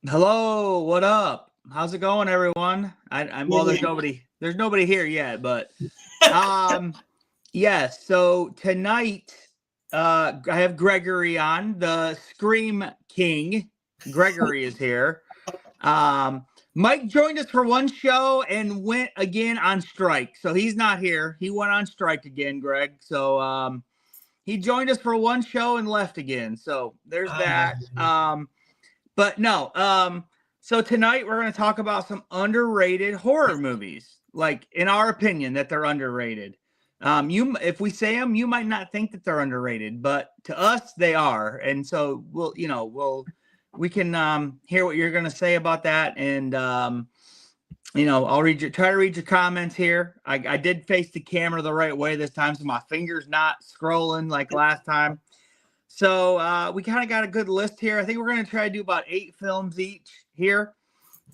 Hello, what up? How's it going, everyone? I'm well. There's nobody here yet, but um, yes. So tonight, I have Gregory on, the Scream King. Gregory is here. Mike joined us for one show and went again on strike, so he's not here. He went on strike again, Greg. So he joined us for one show and left again. So there's that. But no, so tonight we're going to talk about some underrated horror movies, like in our opinion that they're underrated. If we say them, you might not think that they're underrated, but to us they are. And so we can hear what you're going to say about that, and I'll try to read your comments here. I did face the camera the right way this time, so my finger's not scrolling like last time. So we kind of got a good list here. I think we're going to try to do about 8 films each here.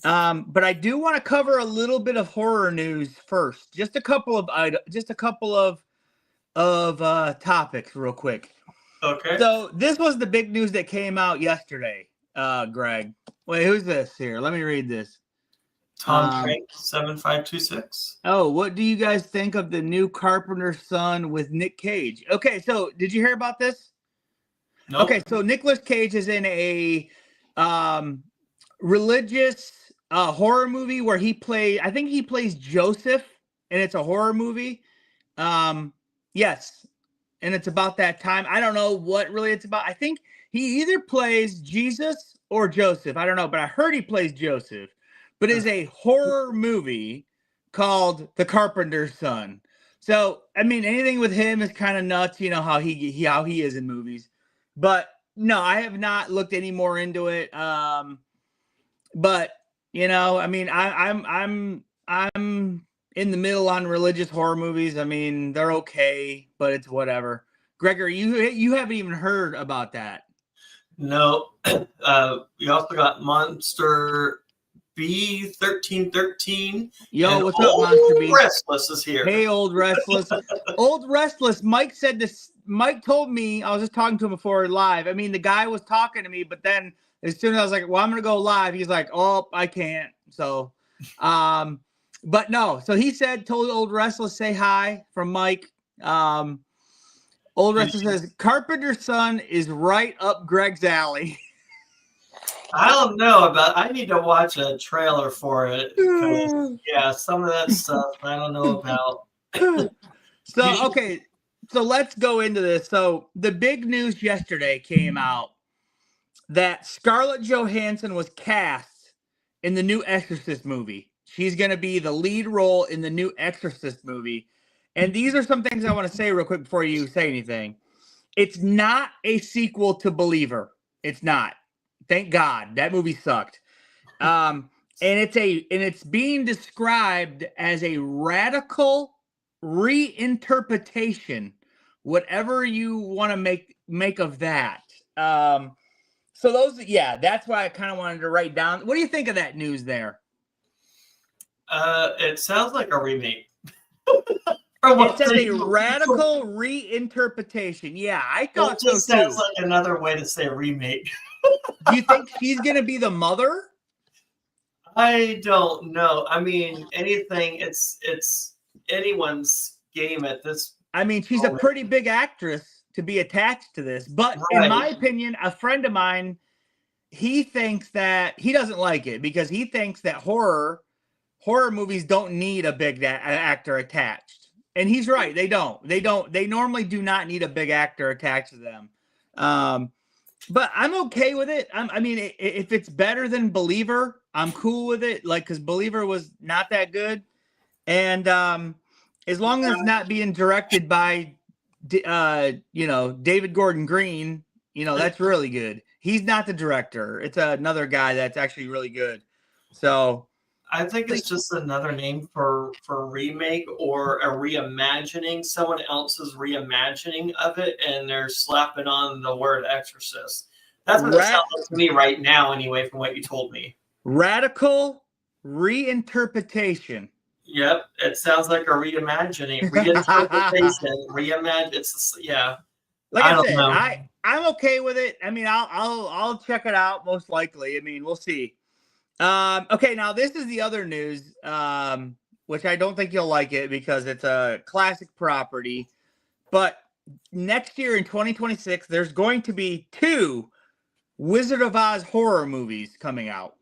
But I do want to cover a little bit of horror news first. Just a couple of topics real quick. Okay. So this was the big news that came out yesterday, Greg. Wait, who's this here? Let me read this. Tom Trank 7526. Oh, what do you guys think of the new Carpenter's Son with Nick Cage? Okay, so did you hear about this? Nope. Okay, so Nicolas Cage is in a religious horror movie where I think he plays Joseph, and it's a horror movie. Yes, and it's about that time. I don't know what really it's about. I think he either plays Jesus or Joseph. I don't know, but I heard he plays Joseph. But it's a horror movie called The Carpenter's Son. So, I mean, anything with him is kind of nuts. You know how he is in movies. But no, I have not looked any more into it. But I mean, I'm in the middle on religious horror movies. I mean, they're okay, but it's whatever. Gregory, you haven't even heard about that. No. We also got Monster B1313. Yo, what's up, Monster B? Restless is here. Hey, Old Restless. Old Restless. Mike said this. Mike told me, I was just talking to him before live. I mean, the guy was talking to me, but then as soon as I was like, well, I'm going to go live, he's like, oh, I can't. So, but no. So he told Old Restless, say hi from Mike. Old Restless says, Carpenter's Son is right up Greg's alley. I don't know I need to watch a trailer for it. Yeah, some of that stuff I don't know about. So, okay. So let's go into this. So the big news yesterday came out that Scarlett Johansson was cast in the new Exorcist movie. She's going to be the lead role in the new Exorcist movie. And these are some things I want to say real quick before you say anything. It's not a sequel to Believer. It's not. Thank God. That movie sucked. And it's being described as a radical reinterpretation, whatever you want to make of that. So that's why I kind of wanted to write down. What do you think of that news there? It sounds like a remake. It says a radical reinterpretation. Yeah, I thought so too. Sounds like another way to say remake. Do you think she's gonna be the mother? I don't know. I mean, it's anyone's game at this. I mean, she's a pretty big actress to be attached to this. But in my opinion, a friend of mine, he thinks that he doesn't like it because he thinks that horror movies don't need a big actor attached. And he's right. They don't. They normally do not need a big actor attached to them. But I'm okay with it. I mean, if it's better than Believer, I'm cool with it. Like, because Believer was not that good. And as long as it's not being directed by, David Gordon Green, that's really good. He's not the director. It's another guy that's actually really good. So I think it's just another name for remake or a reimagining, someone else's reimagining of it, and they're slapping on the word Exorcist. That's what it sounds like to me right now, anyway, from what you told me. Radical reinterpretation. Yep, it sounds like a reimagining, reinterpretation, reimagine. It's yeah. Like I said, I'm okay with it. I mean, I'll check it out most likely. I mean, we'll see. Okay, now this is the other news, which I don't think you'll like it because it's a classic property. But next year in 2026, there's going to be 2 Wizard of Oz horror movies coming out.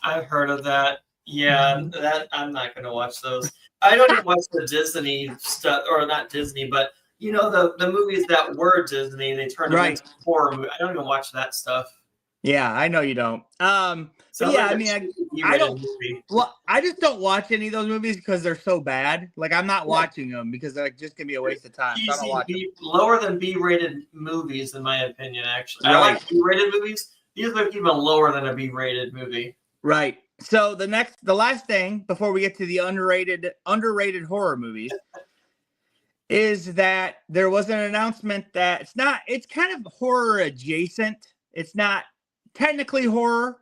I've heard of that. Yeah, that I'm not going to watch those. I don't even watch the Disney stuff, or not Disney, but you know the movies that were Disney, they turned them into horror movies. I don't even watch that stuff. Yeah, I know you don't. So yeah, I mean, I don't. Well, I just don't watch any of those movies because they're so bad. Like, I'm not watching them because they're just gonna be a waste of time. So I don't watch them. Lower than B-rated movies, in my opinion. Actually, I like B-rated movies. These are even lower than a B-rated movie. Right. So the last thing before we get to the underrated horror movies is that there was an announcement that it's kind of horror adjacent. It's not technically horror,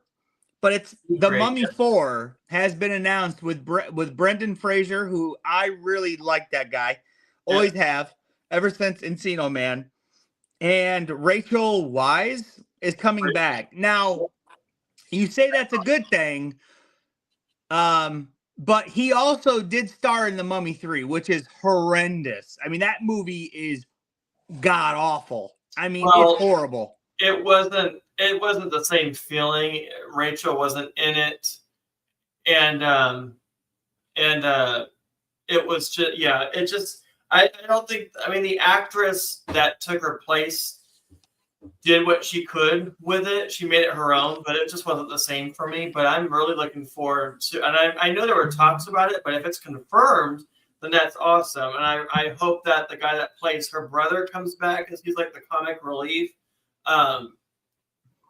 but it's The Mummy 4 has been announced with Brendan Fraser, who I really like that guy. Always have, ever since Encino Man. And Rachel Weisz is coming back. Now, you say that's a good thing, but he also did star in The Mummy 3, which is horrendous. I mean, that movie is god-awful. I mean, it's horrible. It wasn't the same feeling. Rachel wasn't in it, and it was just I don't think. I mean, the actress that took her place did what she could with it. She made it her own, but it just wasn't the same for me. But I'm really looking forward to, and I know there were talks about it, but if it's confirmed, then that's awesome. And I hope that the guy that plays her brother comes back because he's like the comic relief. I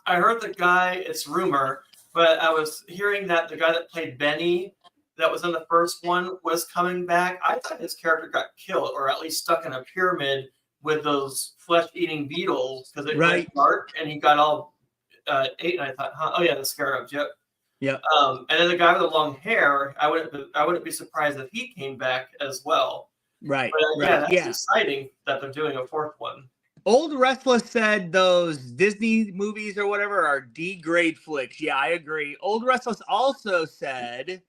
heard the guy, it's rumor, but I was hearing that the guy that played Benny, that was in the first one, was coming back. I thought his character got killed, or at least stuck in a pyramid with those flesh-eating beetles because it went dark and he got all ate. And I thought, oh yeah, the scarabs. Yep. Yeah. And then the guy with the long hair, I wouldn't be surprised if he came back as well. Right. But, yeah, that's exciting that they're doing a 4th one. Old Restless said those Disney movies or whatever are D-grade flicks. Yeah, I agree. Old Restless also said,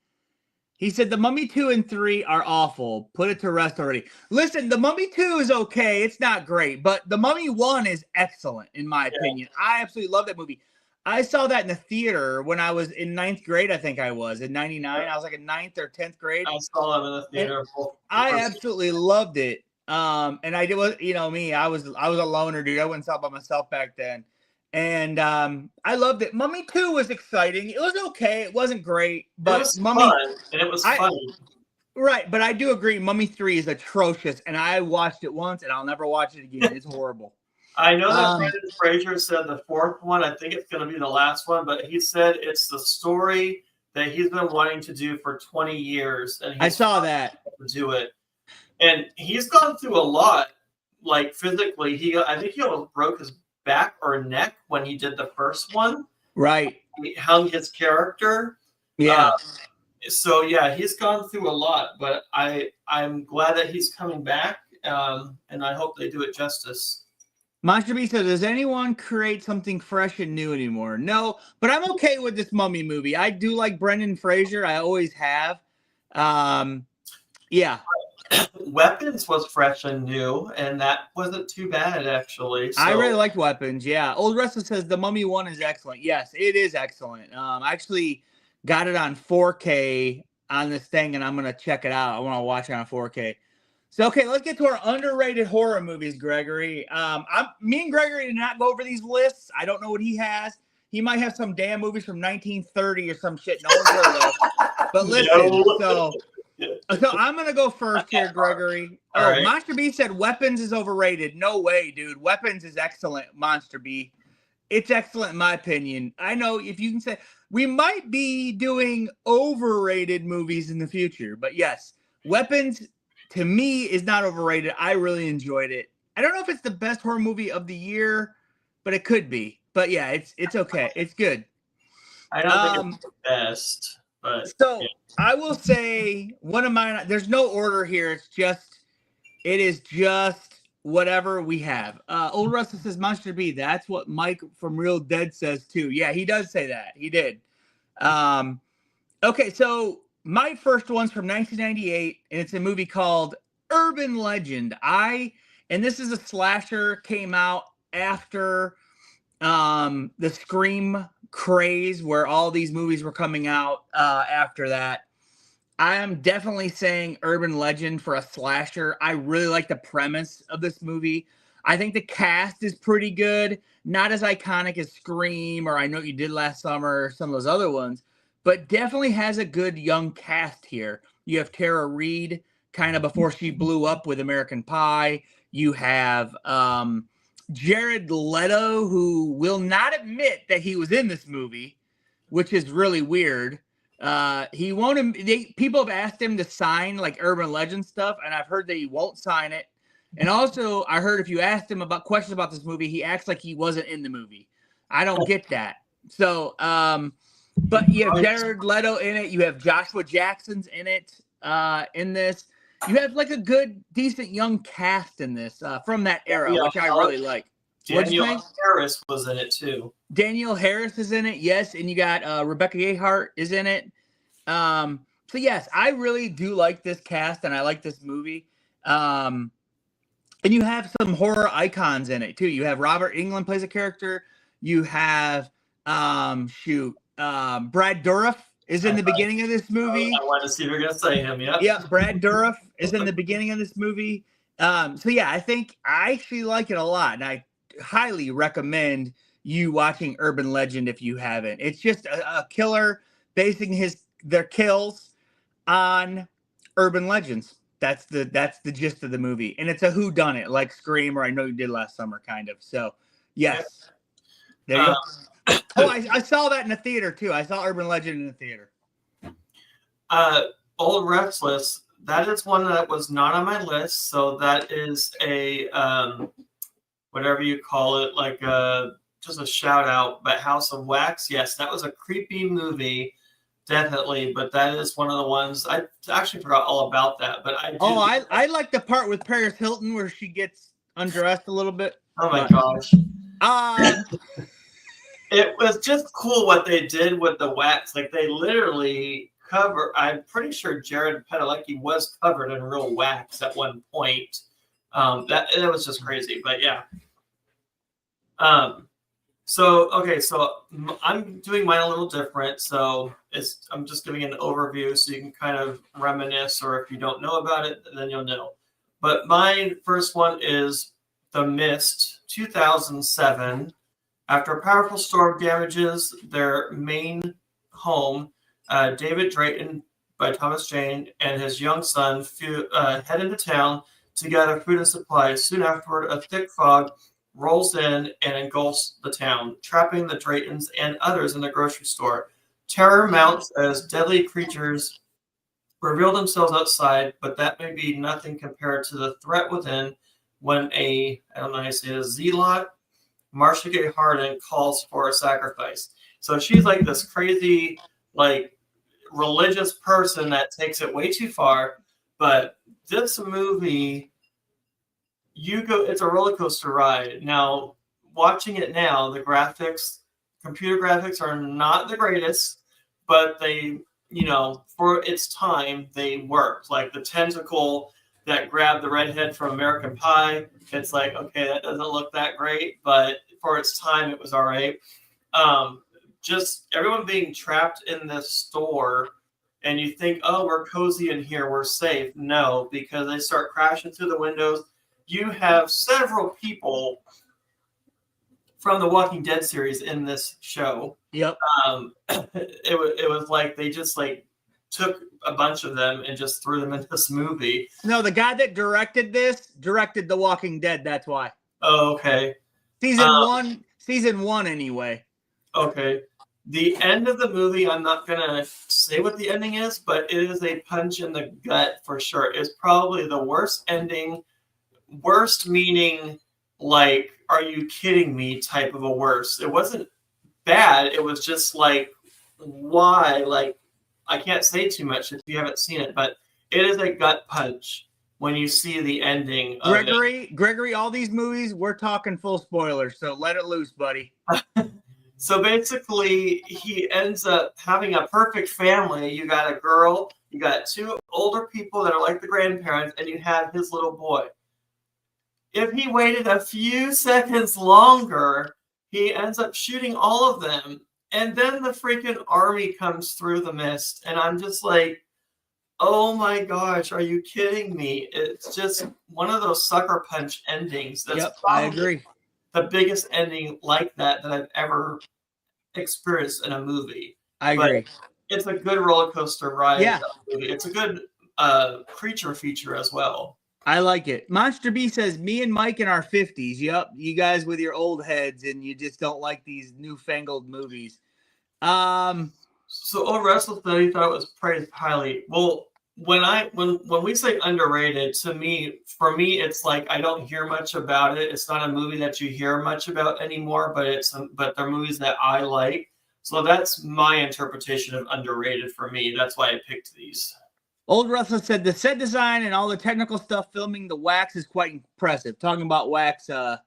he said The Mummy 2 and 3 are awful. Put it to rest already. Listen, The Mummy 2 is okay. It's not great. But The Mummy 1 is excellent, in my opinion. I absolutely love that movie. I saw that in the theater when I was in 9th grade, I think I was. In 99. I was like in 9th or 10th grade. I saw it in the theater. I absolutely loved it. And I did, you know, me, I was a loner, dude. I wouldn't sell by myself back then. And I loved it. Mummy 2 was exciting. It was okay. It wasn't great, but it was fun, and it was funny. Right, but I do agree. Mummy 3 is atrocious, and I watched it once, and I'll never watch it again. It's horrible. I know that Brendan Fraser said the 4th one, I think it's going to be the last one, but he said it's the story that he's been wanting to do for 20 years. And I saw that. To do it. And he's gone through a lot, like physically. I think he almost broke his back or neck when he did the first one. Right. He hung his character. Yeah. So yeah, he's gone through a lot, but I'm glad that he's coming back, and I hope they do it justice. Monster Beast said, does anyone create something fresh and new anymore? No, but I'm okay with this Mummy movie. I do like Brendan Fraser. I always have. Yeah. Weapons was fresh and new, and that wasn't too bad, actually. So. I really liked Weapons, yeah. Old Restless says The Mummy 1 is excellent. Yes, it is excellent. I actually got it on 4K on this thing, and I'm going to check it out. I want to watch it on 4K. So, okay, let's get to our underrated horror movies, Gregory. Me and Gregory did not go over these lists. I don't know what he has. He might have some damn movies from 1930 or some shit no one's heard of. But listen, so I'm going to go first here, Gregory. Right. Monster B said Weapons is overrated. No way, dude. Weapons is excellent, Monster B. It's excellent in my opinion. I know if you can say we might be doing overrated movies in the future, but yes, Weapons to me is not overrated. I really enjoyed it. I don't know if it's the best horror movie of the year, but it could be. But yeah, it's okay. It's good. I don't think it's the best, but so yeah. I will say one of mine. There's no order here. It is just whatever we have. Old Russell says Monster B. That's what Mike from Real Dead says too. Yeah, he does say that. He did. Okay, so my first one's from 1998, and it's a movie called Urban Legend. And this is a slasher, came out after the Scream craze, where all these movies were coming out after that. I am definitely saying Urban Legend for a slasher. I really like the premise of this movie. I think the cast is pretty good. Not as iconic as Scream or I Know What You Did Last Summer or some of those other ones, but definitely has a good young cast here. You have Tara Reid, kind of before she blew up with American Pie. You have Jared Leto, who will not admit that he was in this movie, which is really weird. He won't. People have asked him to sign like Urban Legend stuff, and I've heard that he won't sign it. And also, I heard if you asked him about questions about this movie, he acts like he wasn't in the movie. I don't get that. So, but you have Jared Leto in it. You have Joshua Jackson's in it. In this, you have like a good, decent young cast in this from that era, which I really like. Danielle Harris was in it too. Danielle Harris is in it, yes, and you got Rebecca Yehart is in it. So yes, I really do like this cast, and I like this movie. And you have some horror icons in it too. You have Robert Englund plays a character. You have Brad Dourif is in the beginning of this movie. I wanted to see if you're gonna say him. Yeah. Yeah, Brad Dourif is in the beginning of this movie. So yeah, I think I actually like it a lot, and I highly recommend you watching Urban Legend if you haven't. It's just a killer basing their kills on urban legends. That's the gist of the movie, and it's a whodunit like Scream or I Know You Did Last Summer, kind of. So yes, there you go. Oh, I saw that in the theater too. I saw Urban Legend in the theater. Old Restless. That is one that was not on my list. So that is a whatever you call it, like just a shout out. But House of Wax, yes, that was a creepy movie, definitely. But that is one of the ones I actually forgot all about that. But I like the part with Paris Hilton where she gets undressed a little bit. Oh my gosh. It was just cool what they did with the wax. Like they literally cover. I'm pretty sure Jared Padalecki was covered in real wax at one point. That was just crazy, but yeah. So I'm doing mine a little different. So I'm just giving an overview so you can kind of reminisce, or if you don't know about it, then you'll know. But my first one is The Mist, 2007. After a powerful storm damages their main home, David Drayton, by Thomas Jane, and his young son head into town to gather food and supplies. Soon afterward, a thick fog rolls in and engulfs the town, trapping the Draytons and others in the grocery store. Terror mounts as deadly creatures reveal themselves outside, but that may be nothing compared to the threat within when I don't know how you say it, a zealot, Marcia Gay Harden, calls for a sacrifice. So she's like this crazy, like, religious person that takes it way too far. But this movie, it's a roller coaster ride. Now, watching it now, the computer graphics are not the greatest, but they, for its time, they worked. Like the tentacle that grabbed the redhead from American Pie, it's like, okay, that doesn't look that great, but for its time, it was all right. Just everyone being trapped in this store, and you think, oh, we're cozy in here, we're safe. No, because they start crashing through the windows. You have several people from the Walking Dead series in this show. Yep. It was like they just like took a bunch of them and just threw them in this movie. No, the guy that directed The Walking Dead. That's why. Oh, okay. Season one anyway. Okay. The end of the movie, I'm not going to say what the ending is, but it is a punch in the gut for sure. It's probably the worst ending. Worst meaning, like, are you kidding me type of a worst. It wasn't bad. It was just like, why? Like, I can't say too much if you haven't seen it, but it is a gut punch. when you see the ending of Gregory, all these movies, we're talking full spoilers, so let it loose, buddy. So basically, he ends up having a perfect family. You got a girl, you got two older people that are like the grandparents, and you have his little boy. If he waited a few seconds longer, he ends up shooting all of them. And then the freaking army comes through the mist. And I'm just like, oh my gosh, are you kidding me? It's just one of those sucker punch endings. That's I agree. The biggest ending like that I've ever experienced in a movie. I agree. It's a good roller coaster ride. Yeah. Movie. It's a good creature feature as well. I like it. Monster B says, me and Mike in our 50s. Yep, you guys with your old heads and you just don't like these newfangled movies. So Old Wrestler said he thought it was praised highly. Well, when we say underrated, for me, it's like I don't hear much about it. It's not a movie that you hear much about anymore, but they're movies that I like. So that's my interpretation of underrated for me. That's why I picked these. Old Wrestler said the set design and all the technical stuff filming the Wax is quite impressive. Talking about Wax, the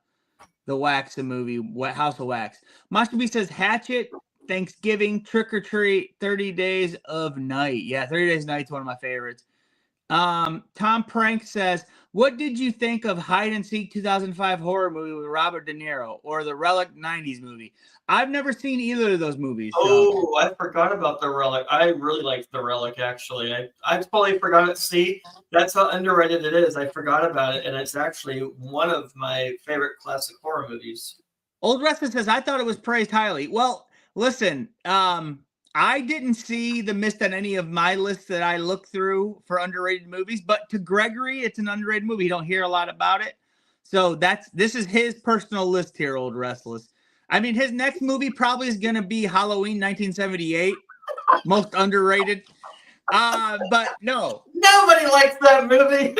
Wax movie, House of Wax. Monster B says Hatchet, Thanksgiving, Trick or Treat, 30 Days of Night. Yeah, 30 Days of Night is one of my favorites. Tom Prank says, what did you think of Hide and Seek 2005 horror movie with Robert De Niro or the Relic 90s movie? I've never seen either of those movies. Oh, I forgot about the Relic. I really liked the Relic, actually. I totally forgot it. See, that's how underrated it is. I forgot about it, and it's actually one of my favorite classic horror movies. Old Wrestler says, I thought it was praised highly. Well, listen, I didn't see The Mist on any of my lists that I looked through for underrated movies, but to Gregory, it's an underrated movie. You don't hear a lot about it. So this is his personal list here, Old Restless. I mean, his next movie probably is going to be Halloween 1978, most underrated. But no. Nobody likes that movie.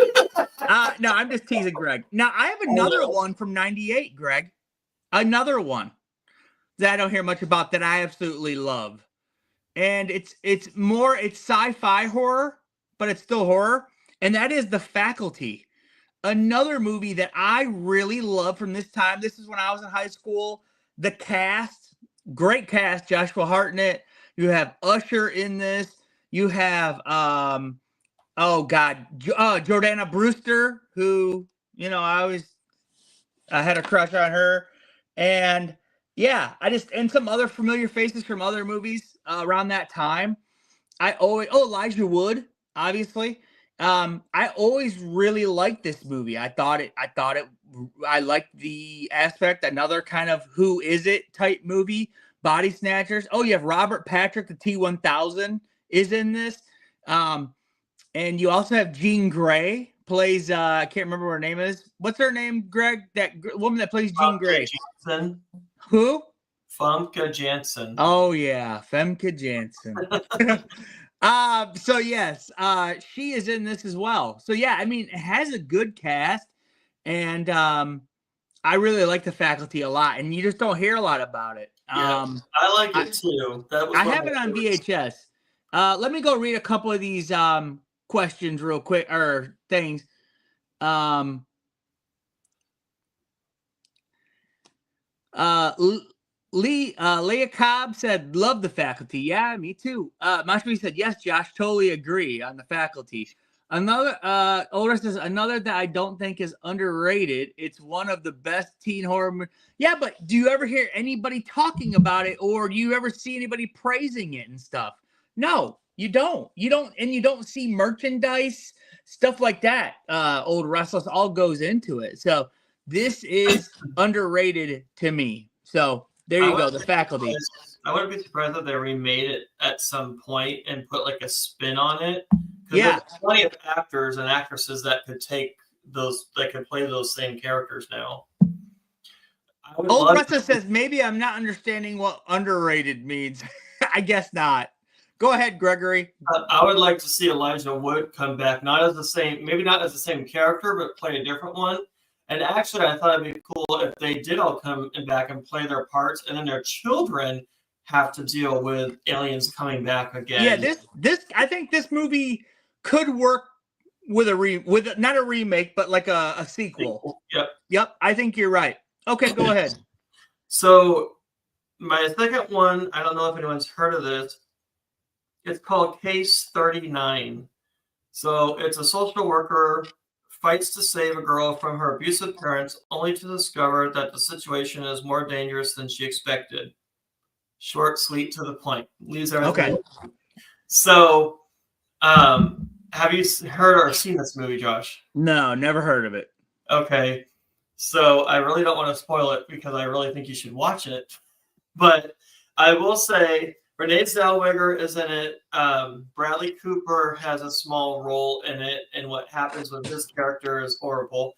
No, I'm just teasing Greg. Now, I have another one from 98, Greg. Another one that I don't hear much about that I absolutely love. And it's sci-fi horror, but it's still horror. And that is The Faculty. Another movie that I really love from this time. This is when I was in high school. The cast, great cast, Joshua Hartnett. You have Usher in this. You have, Jordana Brewster, who, I had a crush on her. And yeah, and some other familiar faces from other movies around that time. Elijah Wood, obviously. I always really liked this movie. I liked the aspect, another kind of who is it type movie, Body Snatchers. Oh, you have Robert Patrick, the T-1000 is in this. And you also have Jean Grey plays, I can't remember what her name is. What's her name, Greg? That woman that plays Jean Grey. Jansen. Who? Famke Janssen. Oh, yeah. Famke Janssen. So yes, she is in this as well. So yeah, I mean, it has a good cast, and I really like The Faculty a lot, and you just don't hear a lot about it. Yeah, I like it too. I have it on VHS. Let me go read a couple of these questions real quick, or things. Leah Cobb said, love The Faculty. Yeah, me too. Mashmi said, yes, Josh, totally agree on The Faculty. Another, Older says, another that I don't think is underrated. It's one of the best teen horror. Yeah, but do you ever hear anybody talking about it, or do you ever see anybody praising it and stuff? No, you don't. You don't see merchandise, stuff like that. Old Restless all goes into it. So this is underrated to me. So there you go, The Faculty. I wouldn't be surprised if they remade it at some point and put like a spin on it. Yeah, there's plenty of actors and actresses that could play those same characters now. Old Russa says, maybe I'm not understanding what underrated means. I guess not. Go ahead, Gregory. I would like to see Elijah Wood come back, maybe not as the same character, but play a different one. And actually, I thought it'd be cool if they did all come back and play their parts, and then their children have to deal with aliens coming back again. Yeah, I think this movie could work with not a remake, but like a sequel. Yep. Yep, I think you're right. Okay, go ahead. So my second one, I don't know if anyone's heard of this. It's called Case 39. So it's a social worker fights to save a girl from her abusive parents, only to discover that the situation is more dangerous than she expected. Short, sweet, to the point. Leaves everything. Okay. So, have you heard or seen this movie, Josh? No, never heard of it. Okay. So I really don't want to spoil it because I really think you should watch it. But I will say Renee Zellweger is in it. Bradley Cooper has a small role in it, and what happens with his character is horrible.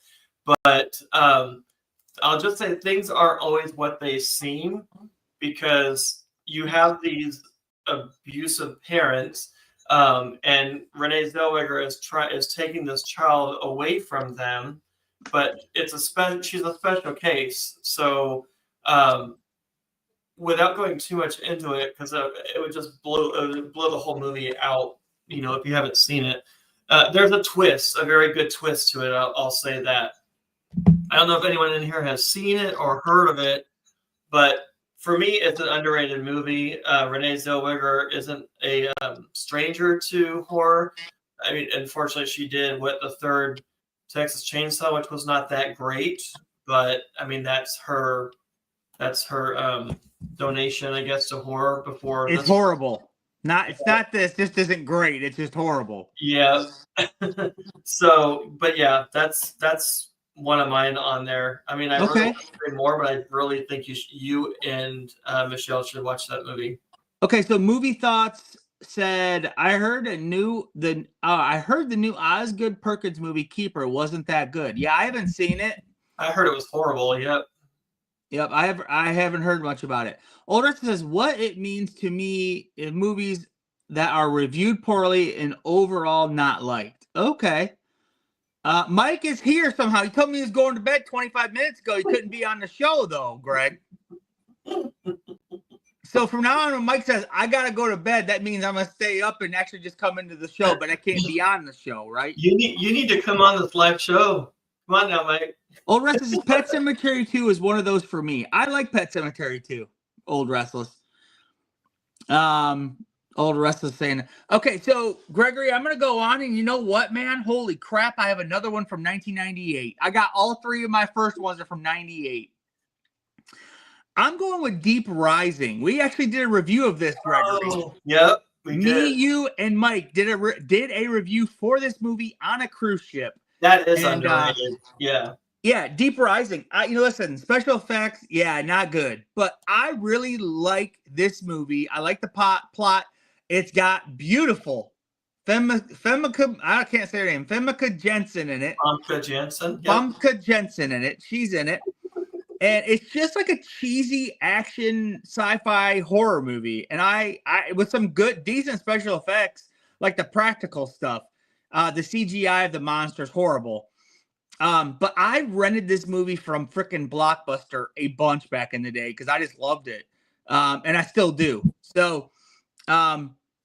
But I'll just say things aren't always what they seem, because you have these abusive parents, and Renee Zellweger is taking this child away from them, but she's a special case. So without going too much into it, because it would just blow the whole movie out, if you haven't seen it. There's a very good twist to it. I'll say that. I don't know if anyone in here has seen it or heard of it, but for me, it's an underrated movie. Renee Zellweger isn't a stranger to horror. I mean, unfortunately, she did the third Texas Chainsaw, which was not that great, but I mean, that's her donation, I guess, to horror before. It's horrible. It's not this. This isn't great. It's just horrible. Yeah. So, but yeah, that's one of mine on there. I mean, I really want to say more, but I really think you and Michelle should watch that movie. Okay, so Movie Thoughts said, I heard the new Osgood Perkins movie Keeper wasn't that good. Yeah, I haven't seen it. I heard it was horrible. Yep. Yep, I haven't heard much about it. Oldest says what it means to me in movies that are reviewed poorly and overall not liked. Okay. Mike is here somehow. He told me he was going to bed 25 minutes ago. He couldn't be on the show though, Greg. So from now on, when Mike says I gotta go to bed, that means I'm gonna stay up and actually just come into the show, but I can't be on the show, right? You need to come on this live show. Come on now, Mike. Old Restless says Pet Sematary 2 is one of those for me. I like Pet Sematary 2. Old Restless. Old Restless saying, okay, so Gregory, I'm gonna go on, and you know what, man? Holy crap! I have another one from 1998. I got all three of my first ones are from '98. I'm going with Deep Rising. We actually did a review of this, Gregory. Oh, yep. Me, you, and Mike did a review for this movie on a cruise ship. That is underrated. Yeah. Yeah, Deep Rising. Listen, special effects, yeah, not good. But I really like this movie. I like the plot. It's got beautiful Femke, I can't say her name. Femke Jensen in it. Famke Janssen. Yep. Famke Jensen in it. She's in it. And it's just like a cheesy action sci-fi horror movie. And I with some good, decent special effects, like the practical stuff. The CGI of the monster's horrible. But I rented this movie from frickin' Blockbuster a bunch back in the day because I just loved it. And I still do. So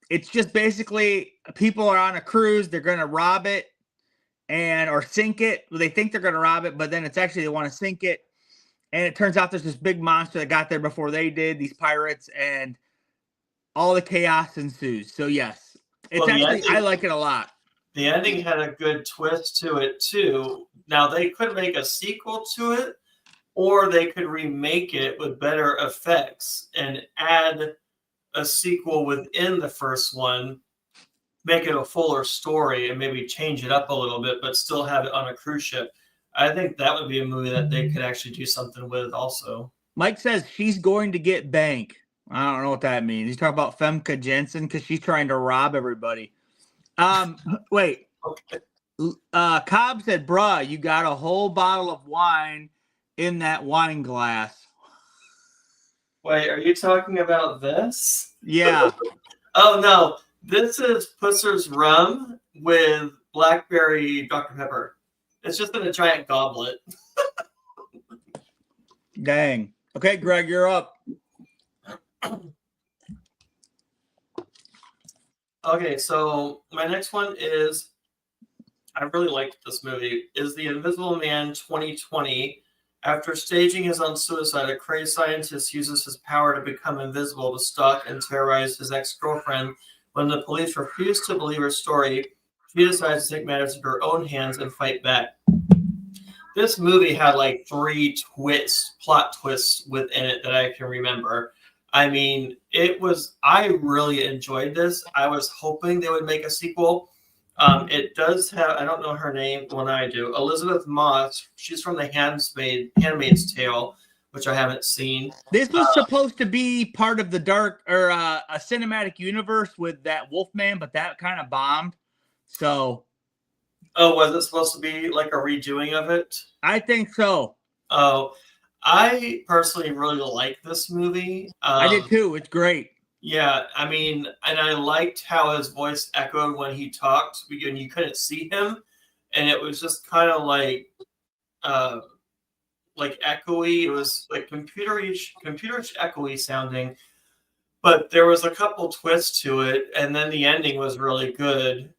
it's just basically people are on a cruise, they're gonna rob it or sink it. Well, they think they're gonna rob it, but then it's actually they want to sink it. And it turns out there's this big monster that got there before they did, these pirates, and all the chaos ensues. So yes, it's I like it a lot. The ending had a good twist to it too. Now they could make a sequel to it, or they could remake it with better effects and add a sequel within the first one, make it a fuller story, and maybe change it up a little bit, but still have it on a cruise ship. I think that would be a movie that they could actually do something with also. Mike says she's going to get bank. I don't know what that means. He's talking about Femke Jensen because she's trying to rob everybody. Wait. Okay. Cobb said, bruh, you got a whole bottle of wine in that wine glass. Wait, are you talking about this? Yeah. Oh, no. This is Pusser's rum with blackberry Dr. Pepper. It's just in a giant goblet. Dang. Okay, Greg, you're up. Okay, so my next one is I really liked this movie, is The Invisible Man 2020. After staging his own suicide, a crazed scientist uses his power to become invisible to stalk and terrorize his ex-girlfriend. When the police refuse to believe her story, she decides to take matters into her own hands and fight back. This movie had like 3 plot twists within it that I can remember. I mean, I really enjoyed this. I was hoping they would make a sequel. It does have, I don't know her name when I do, Elizabeth Moss. She's from the Handmaid's Tale, which I haven't seen. This was supposed to be part of the dark or a cinematic universe with that Wolfman, but that kind of bombed. So. Oh, was it supposed to be like a redoing of it? I think so. Oh, I personally really like this movie. I did too. It's great. Yeah, I mean, and I liked how his voice echoed when he talked, and you couldn't see him, and it was just kind of like echoey. It was like computerish echoey sounding, but there was a couple twists to it, and then the ending was really good.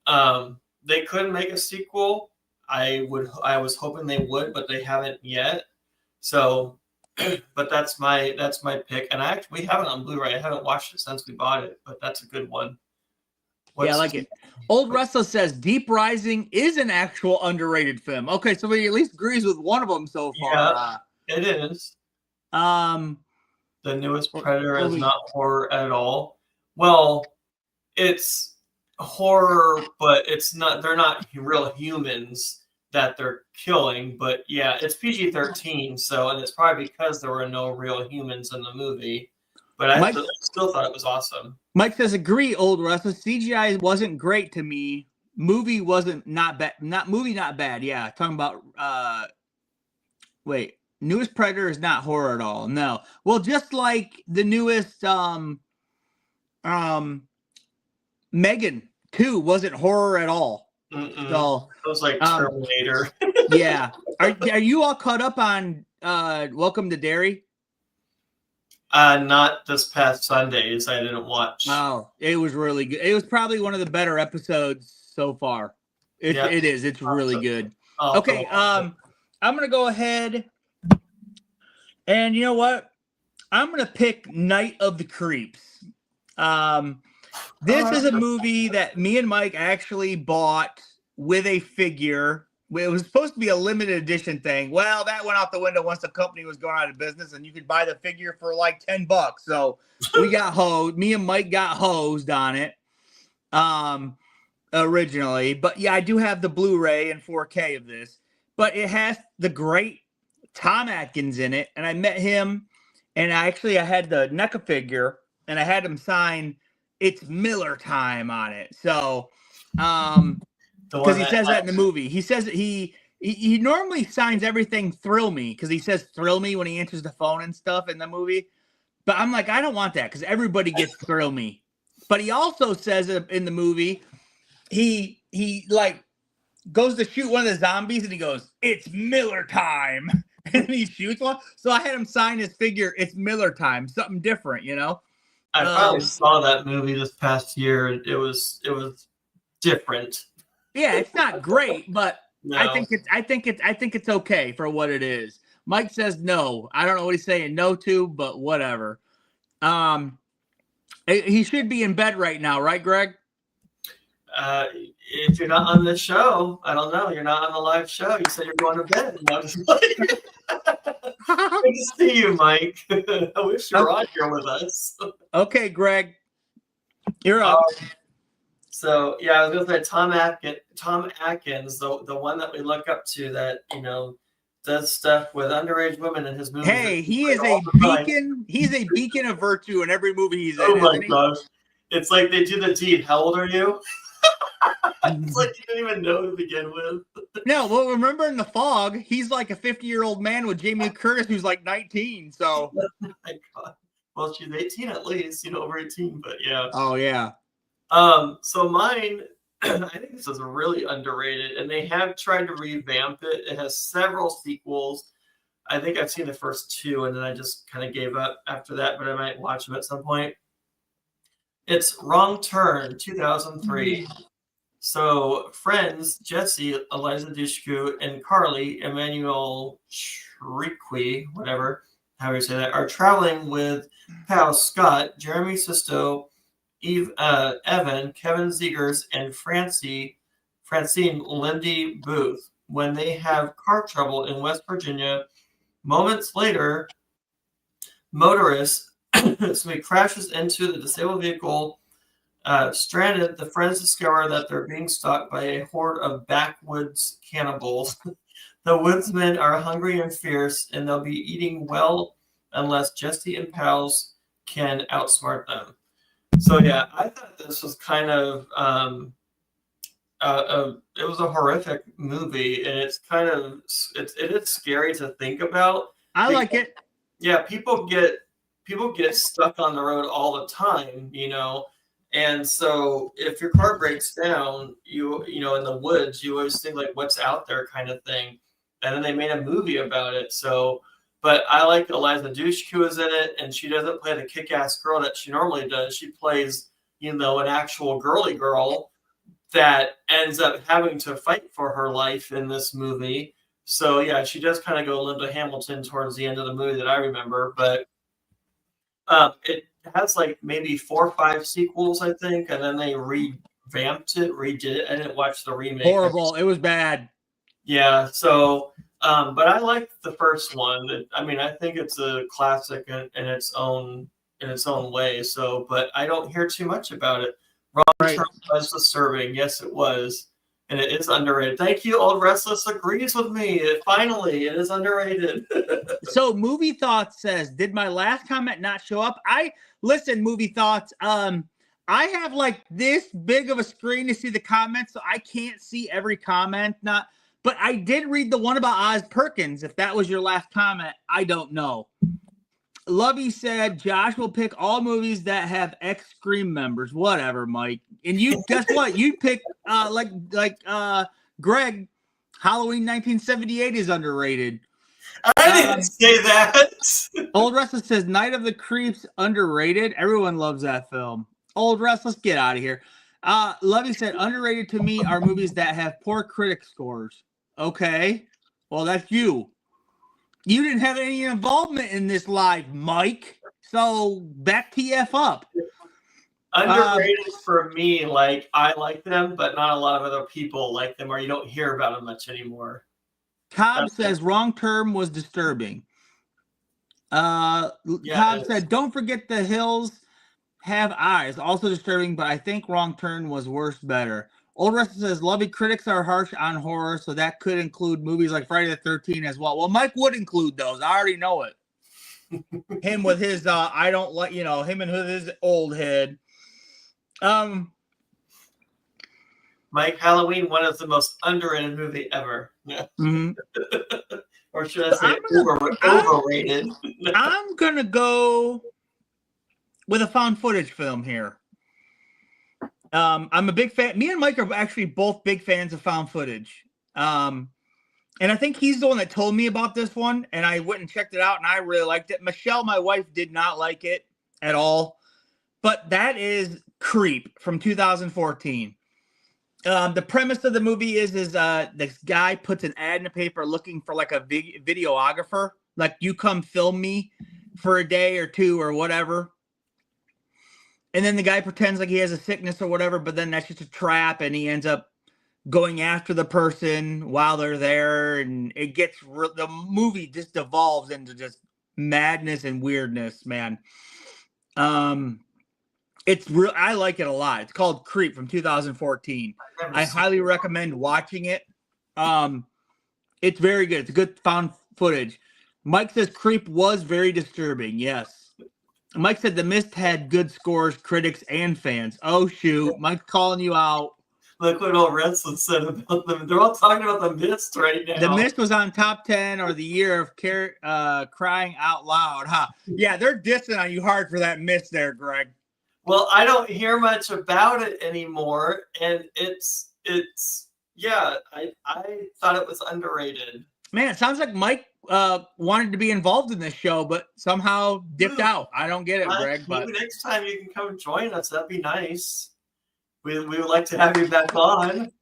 They couldn't make a sequel. I was hoping they would, but they haven't yet. So. But that's my pick, and we have it on Blu-ray. I haven't watched it since we bought it, but that's a good one. Yeah, I like it. Old Russell says Deep Rising is an actual underrated film. Okay, so he at least agrees with one of them so far. Yeah, it is. The newest Predator is not horror at all. Well, it's horror, but it's not. They're not real humans that they're killing, but yeah, it's PG-13, so, and it's probably because there were no real humans in the movie, but I still thought it was awesome. Mike says, agree, Old Russell. CGI wasn't great to me. Movie not bad. Yeah, talking about, newest Predator is not horror at all. No. Well, just like the newest, Megan 2 wasn't horror at all. So it was like Terminator. Yeah. Are you all caught up on Welcome to Derry? Not this past Sundays. I didn't watch. Oh, it was really good. It was probably one of the better episodes so far. It is. It's really good. Okay. I'm gonna go ahead, and you know what? I'm gonna pick Night of the Creeps. This is a movie that me and Mike actually bought with a figure. It was supposed to be a limited edition thing. Well, that went out the window once the company was going out of business, and you could buy the figure for like $10. So we got hosed. Me and Mike got hosed on it originally. But yeah, I do have the Blu-ray and 4K of this. But it has the great Tom Atkins in it, and I met him, and I had the NECA figure, and I had him sign "It's Miller Time" on it. So, because he says that in the movie, he says that he normally signs everything "Thrill Me" because he says "Thrill Me" when he answers the phone and stuff in the movie. But I'm like, I don't want that because everybody gets "Thrill Me." But he also says in the movie, he like goes to shoot one of the zombies and he goes, "It's Miller Time," and he shoots one. So I had him sign his figure, "It's Miller Time," something different, you know. I probably saw that movie this past year. It was different. Yeah, it's not great, but no. I think it's okay for what it is. Mike says no. I don't know what he's saying no to, but whatever. He should be in bed right now, right, Greg? If you're not on the show, I don't know. You're not on the live show. You said you're going to bed. Good to see you, Mike. I wish you were on here with us. Okay, Greg, you're up. So yeah, I was going to say Tom Atkins, the one that we look up to that does stuff with underage women in his movies. Hey, he is a beacon. He's a beacon of virtue in every movie he's in. Oh my gosh, it's like they do the deed. How old are you? It's like you didn't even know to begin with. No, well, remember in The Fog, he's like a 50-year-old man with Jamie Lee Curtis who's like 19. So, oh my God. Well, she's 18 at least, over 18, but yeah. Oh yeah. So mine, I think this is really underrated, and they have tried to revamp it. It has several sequels. I think I've seen the first 2, and then I just kind of gave up after that, but I might watch them at some point. It's Wrong Turn, 2003. So friends, Jesse, Eliza Dushku, and Carly, Emmanuel Shriqui, whatever, how do you say that, are traveling with pal Scott, Jeremy Sisto, Evan, Kevin Zegers, and Francine Lindy Booth when they have car trouble in West Virginia. Moments later, motorist crashes into the disabled vehicle. Stranded, the friends discover that they're being stalked by a horde of backwoods cannibals. The woodsmen are hungry and fierce, and they'll be eating well unless Jesse and pals can outsmart them. So yeah, I thought this was kind of it was a horrific movie, and it is scary to think about. I like it. Yeah, people get stuck on the road all the time, and so if your car breaks down, you know in the woods, you always think like what's out there kind of thing, and then they made a movie about it. So, but I like Eliza Dushku is in it, and she doesn't play the kick-ass girl that she normally does. She plays an actual girly girl that ends up having to fight for her life in this movie. So yeah, she does kind of go Linda Hamilton towards the end of the movie that I remember, but it has like maybe 4 or 5 sequels, I think, and then they redid it. I didn't watch the remake. Horrible. It was bad. Yeah. So, but I liked the first one. I mean, I think it's a classic in its own way. So, but I don't hear too much about it. Wrong Turn was disturbing. Yes, it was. And it is underrated. Thank you. Old Restless agrees with me. Finally, it is underrated. So Movie Thoughts says, did my last comment not show up? Listen, Movie Thoughts. I have like this big of a screen to see the comments, so I can't see every comment. But I did read the one about Oz Perkins. If that was your last comment, I don't know. Lovey said Josh will pick all movies that have ex-Scream members. Whatever, Mike. And you, guess what? You picked Greg. Halloween 1978 is underrated. I didn't say that. Old Restless says Night of the Creeps underrated. Everyone loves that film. Old Restless, get out of here. Lovey said underrated to me are movies that have poor critic scores. Okay, well that's you. You didn't have any involvement in this live, Mike. So back to F up. Underrated for me, like I like them, but not a lot of other people like them, or you don't hear about them much anymore. Cobb says Wrong Turn was disturbing. Cobb said don't forget The Hills Have Eyes, also disturbing, but I think Wrong Turn was worse better. Old Russell says Lovey critics are harsh on horror, so that could include movies like Friday the 13th as well. Well, Mike would include those. I already know it. Him with his I don't like, him and his old head. Mike, Halloween, one of the most underrated movie ever. Yeah. Mm-hmm. Or should I say overrated? I'm gonna go with a found footage film here. I'm a big fan. Me and Mike are actually both big fans of found footage. And I think he's the one that told me about this one, and I went and checked it out, and I really liked it. Michelle, my wife, did not like it at all. But that is Creep from 2014. The premise of the movie is this guy puts an ad in the paper looking for like a videographer, like you come film me for a day or two or whatever. And then the guy pretends like he has a sickness or whatever, but then that's just a trap, and he ends up going after the person while they're there, and it gets the movie just devolves into just madness and weirdness, man. It's real. I like it a lot. It's called Creep from 2014. I highly recommend watching it. It's very good. It's a good found footage. Mike says Creep was very disturbing. Yes. Mike said The Mist had good scores, critics and fans. Oh shoot, Mike's calling you out. Look what old Redson said about them. They're all talking about The Mist right now. The Mist was on top 10 or the year of crying out loud. Huh? Yeah, they're dissing on you hard for that Mist there, Greg. Well, I don't hear much about it anymore, and it's yeah, I thought it was underrated. Man, it sounds like Mike wanted to be involved in this show, but somehow dipped out. I don't get it, Greg. But next time you can come join us. That'd be nice. we would like to have you back on.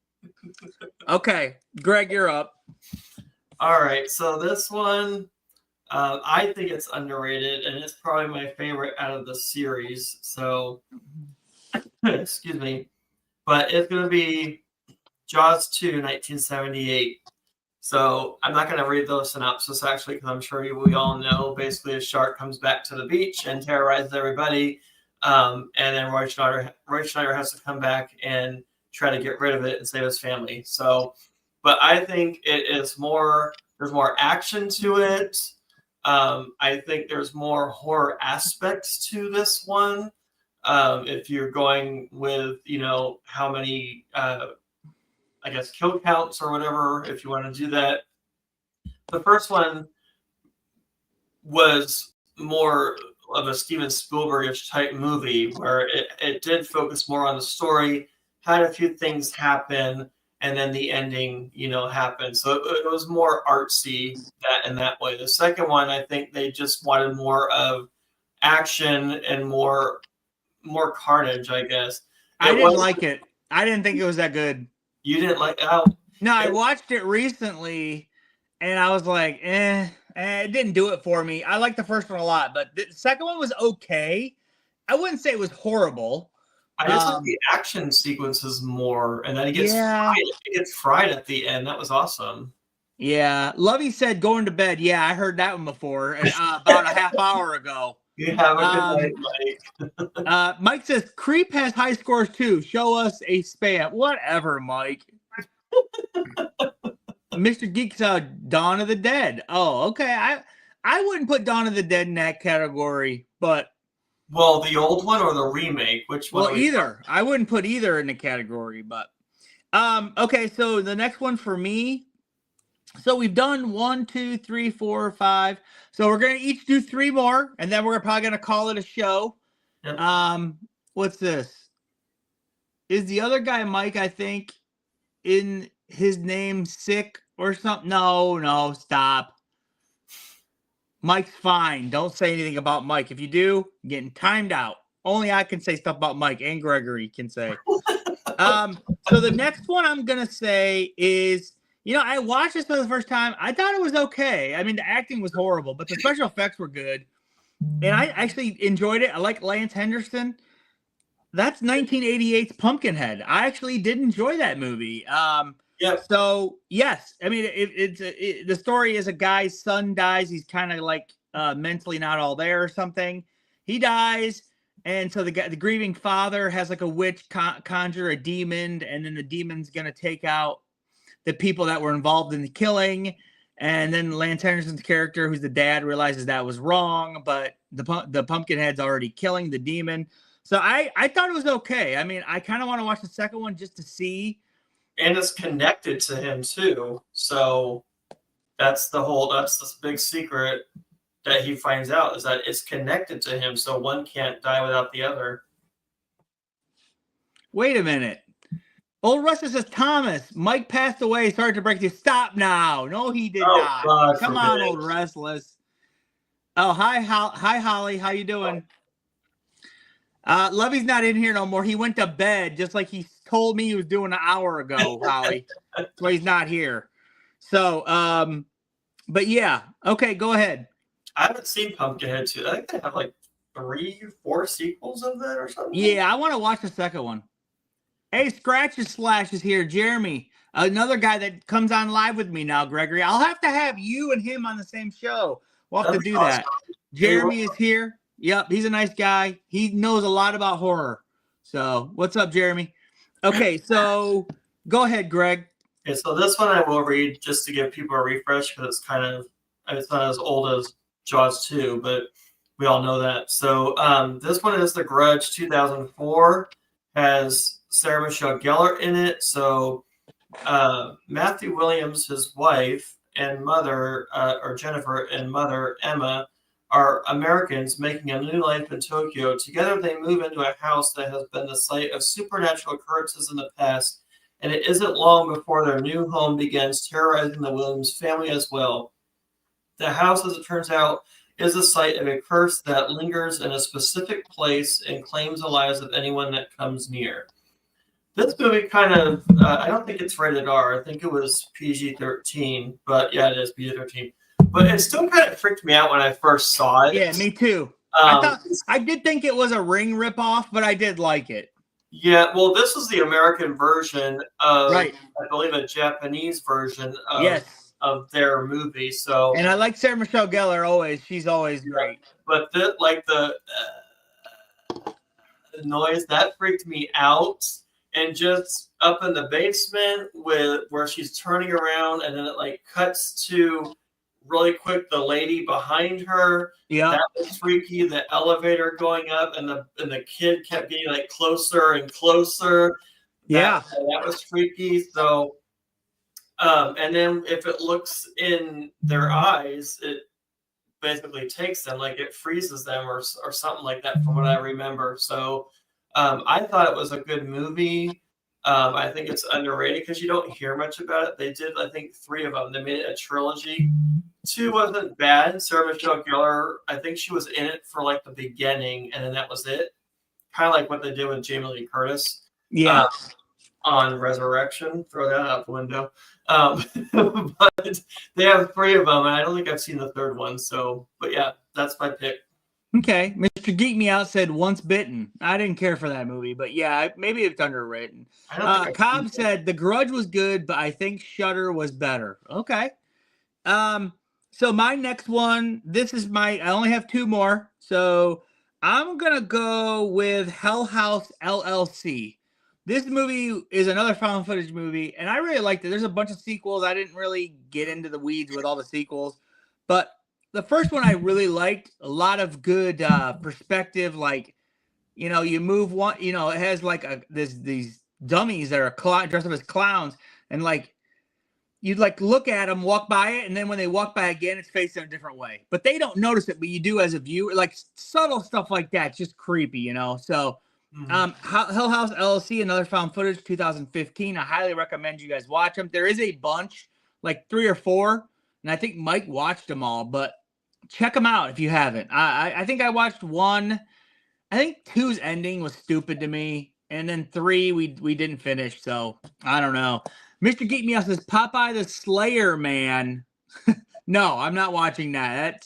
Okay, Greg, you're up. All right, so this one, I think it's underrated, and it's probably my favorite out of the series. So, excuse me, but it's going to be Jaws 2, 1978. So I'm not going to read the synopsis, actually, because I'm sure we all know. Basically, a shark comes back to the beach and terrorizes everybody. And then Roy Schneider has to come back and try to get rid of it and save his family. So, but I think it is more, there's more action to it. I think there's more horror aspects to this one. If you're going with, how many, I guess, kill counts or whatever, if you want to do that. The first one was more of a Steven Spielberg-ish type movie where it did focus more on the story, had a few things happen, and then the ending, happened. So it was more artsy in that way. The second one, I think they just wanted more of action and more carnage, I guess. I didn't like it. I didn't think it was that good. You didn't like how? No, I watched it recently, and I was like, it didn't do it for me. I liked the first one a lot, but the second one was okay. I wouldn't say it was horrible. I just like the action sequences more, and then he gets fried at the end. That was awesome. Yeah, Lovey said going to bed. Yeah, I heard that one before, about a half hour ago. You have a good night, Mike. Mike says Creep has high scores too. Show us a spam. Whatever, Mike. Mr. Geek's Dawn of the Dead. Oh, okay. I wouldn't put Dawn of the Dead in that category, but well, the old one or the remake? Which one? Well, either. I wouldn't put either in the category, but okay. So the next one for me. So we've done 1, 2, 3, 4, 5. So we're gonna each do 3 more, and then we're probably gonna call it a show. Yep. What's this? Is the other guy Mike? I think in his name sick or something? No, stop. Mike's fine. Don't say anything about Mike. If you do, you're getting timed out. Only I can say stuff about Mike, and Gregory can say. So the next one I'm gonna say is, I watched this for the first time. I thought it was okay. I mean, the acting was horrible, but the special effects were good, and I actually enjoyed it. I like Lance Henderson. That's 1988's Pumpkinhead. I actually did enjoy that movie. Yeah. So yes, I mean, the story is a guy's son dies. He's kind of like mentally not all there or something. He dies, and so the grieving father has like a witch conjure a demon, and then the demon's gonna take out the people that were involved in the killing. And then Lance Henderson's character, who's the dad, realizes that was wrong, but the Pumpkinhead's already killing the demon. So I thought it was okay. I mean, I kind of want to watch the second one just to see. And it's connected to him too. So that's the big secret that he finds out, is that it's connected to him. So one can't die without the other. Wait a minute. Old Rusty says, Thomas, Mike passed away. Sorry to break you. Stop now. No, he did not. God, come on, Old Restless. Oh, hi, Holly. How you doing? Lovey's not in here no more. He went to bed just like he told me he was doing an hour ago, Holly. That's why he's not here. So, but yeah. Okay, go ahead. I haven't seen Pumpkinhead 2. I think they have like 3, 4 sequels of that or something. Yeah, I want to watch the second one. Hey, Scratches Slash is here. Jeremy, another guy that comes on live with me now, Gregory. I'll have to have you and him on the same show. We'll have to do that. Jeremy is here. Yep, he's a nice guy. He knows a lot about horror. So, what's up, Jeremy? Okay, so go ahead, Greg. Okay, so this one I will read just to give people a refresh because it's not as old as Jaws 2, but we all know that. So this one is The Grudge 2004. Has Sarah Michelle Gellar in it. So Matthew Williams, his wife and mother, or Jennifer and mother Emma, are Americans making a new life in Tokyo. Together they move into a house that has been the site of supernatural occurrences in the past, and it isn't long before their new home begins terrorizing the Williams family as well. The house, as it turns out, is the site of a curse that lingers in a specific place and claims the lives of anyone that comes near. This movie kind of, I don't think it's rated R. I think it was PG-13, but yeah, it is PG-13. But it still kind of freaked me out when I first saw it. Yeah, me too. I did think it was a Ring ripoff, but I did like it. Yeah, well, this was the American version of, right. I believe, a Japanese version of, yes. of their movie. So, and I like Sarah Michelle Gellar always. She's always great. But the noise that freaked me out, and just up in the basement with where she's turning around, and then it like cuts to really quick the lady behind her. Yeah, that was freaky. The elevator going up, and the kid kept getting like closer and closer. Yeah, that was freaky. So, and then if it looks in their eyes, it basically takes them, like it freezes them or something like that, from what I remember. So, I thought it was a good movie. I think it's underrated because you don't hear much about it. They did, I think, 3 of them. They made it a trilogy. 2 wasn't bad. Sarah Michelle Gellar, I think she was in it for like the beginning, and then that was it. Kind of like what they did with Jamie Lee Curtis. Yeah. On Resurrection. Throw that out the window. But they have 3 of them, and I don't think I've seen the 3rd one. So, but yeah, that's my pick. Okay. Mr. Geek Me Out said Once Bitten. I didn't care for that movie, but yeah, maybe it's underrated. Cobb said The Grudge was good, but I think Shudder was better. Okay. So my next one, I only have 2 more. So I'm going to go with Hell House LLC. This movie is another found footage movie, and I really liked it. There's a bunch of sequels. I didn't really get into the weeds with all the sequels, but the first one I really liked. A lot of good perspective. Like, you move one, it has like these dummies that are dressed up as clowns, and like you'd like look at them, walk by it, and then when they walk by again, it's facing a different way. But they don't notice it, but you do as a viewer. Like subtle stuff like that, it's just creepy, So. Hell House LLC, another found footage, 2015. I highly recommend you guys watch them. There is a bunch, like 3 or 4, and I think Mike watched them all, but check them out if you haven't. I think I watched 1. I think 2's ending was stupid to me, and then 3 we didn't finish, so I don't know. Mr. Geek Me Out says Popeye the Slayer Man. No, I'm not watching that.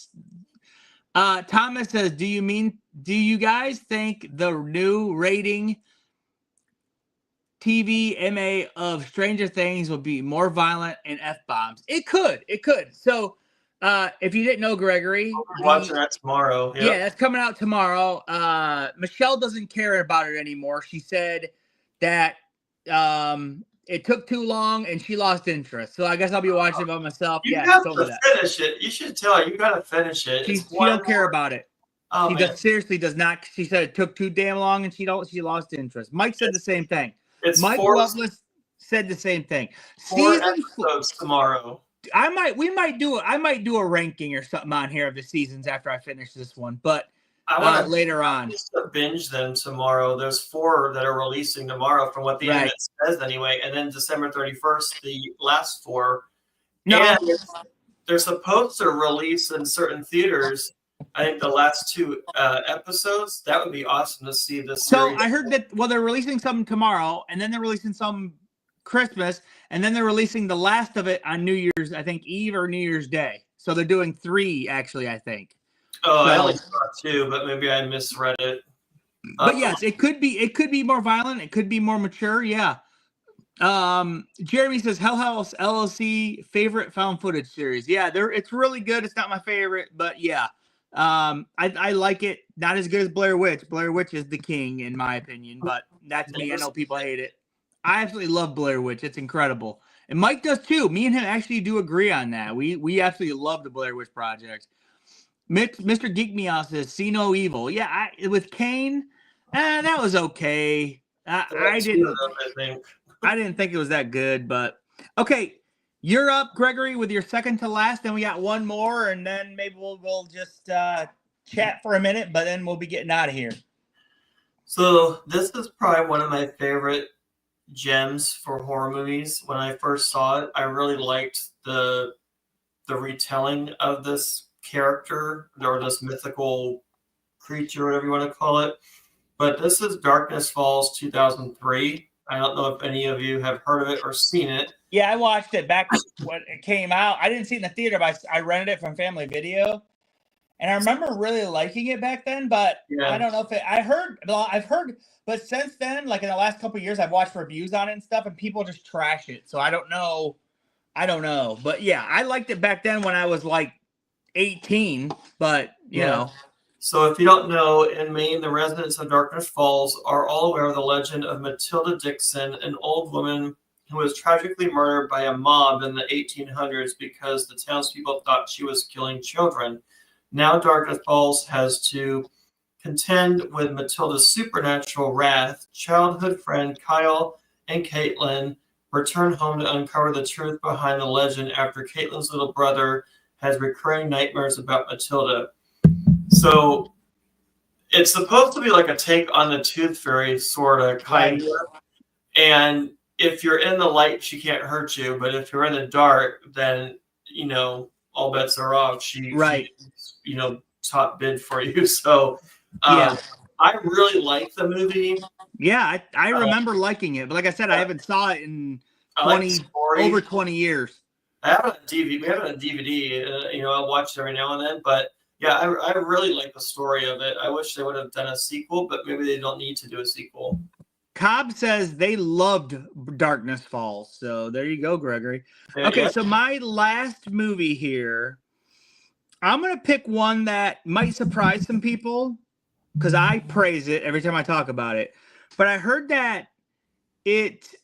That's Thomas says, do you guys think the new rating TV MA of Stranger Things will be more violent and F-bombs? It could. So, if you didn't know, Gregory, we're watching that tomorrow. Yep. Yeah, that's coming out tomorrow. Michelle doesn't care about it anymore. She said that it took too long and she lost interest. So I guess I'll be watching it by myself. You have to finish it. You should tell her you got to finish it. She don't care about it. Oh, she seriously does not. She said it took too damn long and she lost interest. Mike said the same thing. Mike Loveless said the same thing. 4 episodes tomorrow. We might do a ranking or something on here of the seasons after I finish this one, but I want to later on binge them tomorrow. There's 4 that are releasing tomorrow, from what the internet says anyway, and then December 31st, the last 4. No, and they're supposed to release in certain theaters. I think the last 2 episodes. That would be awesome to see this. So I heard that they're releasing some tomorrow, and then they're releasing some Christmas, and then they're releasing the last of it on New Year's, I think Eve or New Year's Day. So they're doing 3 actually, I think. Oh, I only saw 2, but maybe I misread it. But yes, it could be more violent. It could be more mature. Yeah. Jeremy says Hell House LLC favorite found footage series. Yeah, it's really good. It's not my favorite, but yeah. I like it. Not as good as Blair Witch. Blair Witch is the king in my opinion, but that's me. I know people hate it. I absolutely love Blair Witch. It's incredible. And Mike does too. Me and him actually do agree on that. We absolutely love the Blair Witch Project. Mr. Geek Me Out says See No Evil. Yeah, with Kane, that was okay. I didn't think it was that good, but okay. You're up, Gregory, with your second to last. Then we got 1 more, and then maybe we'll just chat for a minute, but then we'll be getting out of here. So this is probably one of my favorite gems for horror movies. When I first saw it, I really liked the retelling of this character or this mythical creature, whatever you want to call it. But this is Darkness Falls 2003. I don't know if any of you have heard of it or seen it. Yeah, I watched it back when it came out. I didn't see it in the theater, but I rented it from Family Video. And I remember really liking it back then, but I don't know if I've heard, but since then, like in the last couple of years, I've watched reviews on it and stuff, and people just trash it. So I don't know. But yeah, I liked it back then when I was like 18, but you know. So if you don't know, in Maine, the residents of Darkness Falls are all aware of the legend of Matilda Dixon, an old woman who was tragically murdered by a mob in the 1800s because the townspeople thought she was killing children. Now Darkness Falls has to contend with Matilda's supernatural wrath. Childhood friend Kyle and Caitlin return home to uncover the truth behind the legend after Caitlin's little brother has recurring nightmares about Matilda. So it's supposed to be like a take on the Tooth Fairy, sort of, kind of. And if you're in the light, she can't hurt you. But if you're in the dark, then, you know, all bets are off. She you know, top bid for you. So I really like the movie. Yeah, I remember liking it. But like I said, I haven't saw it in over 20 years. I have it on DVD. We have it on DVD. You know, I'll watch it every now and then. But yeah, I really like the story of it. I wish they would have done a sequel, but maybe they don't need to do a sequel. Cobb says they loved Darkness Falls. So there you go, Gregory. Okay, so my last movie here, I'm going to pick one that might surprise some people because I praise it every time I talk about it. But I heard that it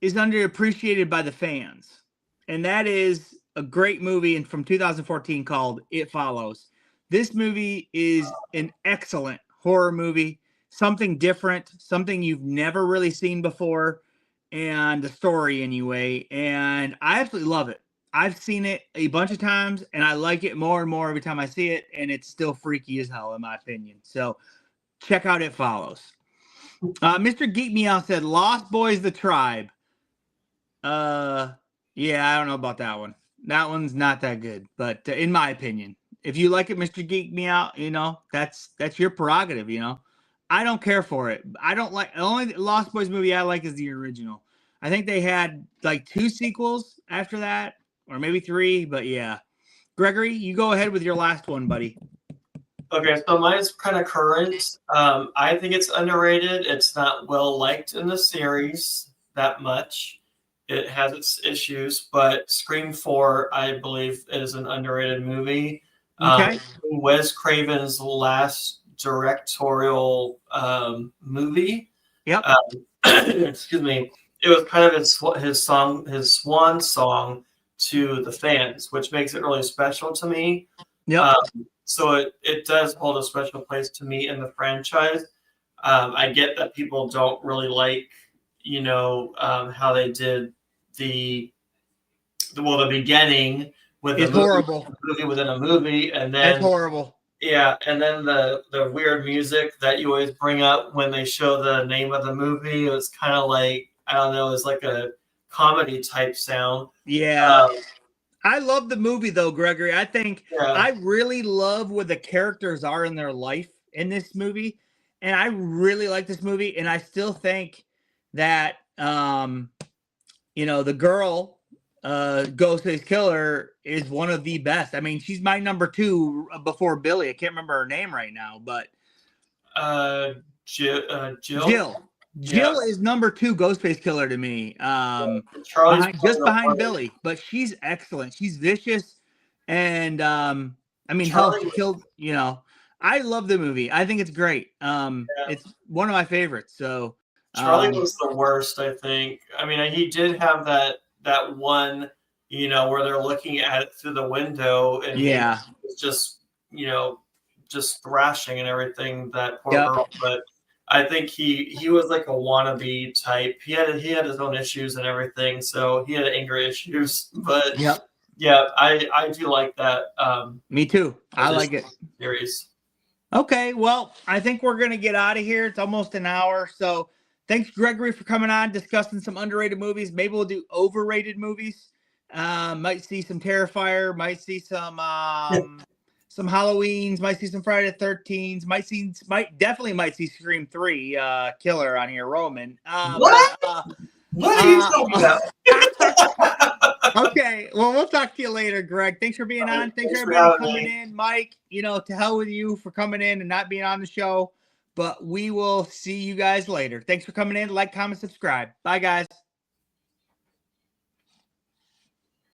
is underappreciated by the fans. And that is a great movie from 2014 called It Follows. This movie is an excellent horror movie, something different, something you've never really seen before, and the story anyway. And I absolutely love it. I've seen it a bunch of times, and I like it more and more every time I see it, and it's still freaky as hell, in my opinion. So check out It Follows. Mr. Geek Me Out said, Lost Boys, The Tribe. Yeah, I don't know about that one. That one's not that good, but in my opinion. If you like it, Mr. Geek Me Out, you know, that's your prerogative, you know. I don't care for it. I don't like, the only Lost Boys movie I like is the original. I think they had like 2 sequels after that, or maybe 3, but yeah. Gregory, you go ahead with your last one, buddy. Okay, so mine's kind of current. I think it's underrated. It's not well liked in the series that much. It has its issues, but Scream 4, I believe, is an underrated movie. Okay. Wes Craven's last directorial movie. Yep. Excuse me. It was kind of his swan song to the fans, which makes it really special to me. Yeah. So it does hold a special place to me in the franchise. I get that people don't really like, you know, how they did the beginning with it's horrible movie within a movie, and then that's horrible. Yeah, and then the weird music that you always bring up when they show the name of the movie, it was kind of like, I don't know, it's like a comedy type sound. Yeah. I love the movie though, Gregory. I think I really love what the characters are in their life in this movie. And I really like this movie. And I still think that, you know, the girl, Ghostface Killer is one of the best. I mean, she's my number 2 before Billy. I can't remember her name right now, but Jill. Jill is number 2 Ghostface Killer to me. Just behind Billy, but she's excellent. She's vicious, and I mean, hell, she killed. You know, I love the movie. I think it's great. It's one of my favorites. So Charlie was the worst, I think. I mean, he did have that one, you know, where they're looking at it through the window, and he was just, you know, just thrashing and everything, that poor girl. But I think he was like a wannabe type. He had his own issues and everything, so he had anger issues. But yeah, I do like that. Me too. I like it. Series. Okay, well, I think we're gonna get out of here. It's almost an hour, so thanks, Gregory, for coming on, discussing some underrated movies. Maybe we'll do overrated movies. Might see some Terrifier. Might see some some Halloweens, might see some Friday the 13th, definitely might see Scream 3 Killer on here, Roman. What? What are you talking about? Okay, well, we'll talk to you later, Greg. Thanks for being on. Thanks for everybody coming in. Mike, to hell with you for coming in and not being on the show. But we will see you guys later. Thanks for coming in. Like, comment, subscribe. Bye, guys.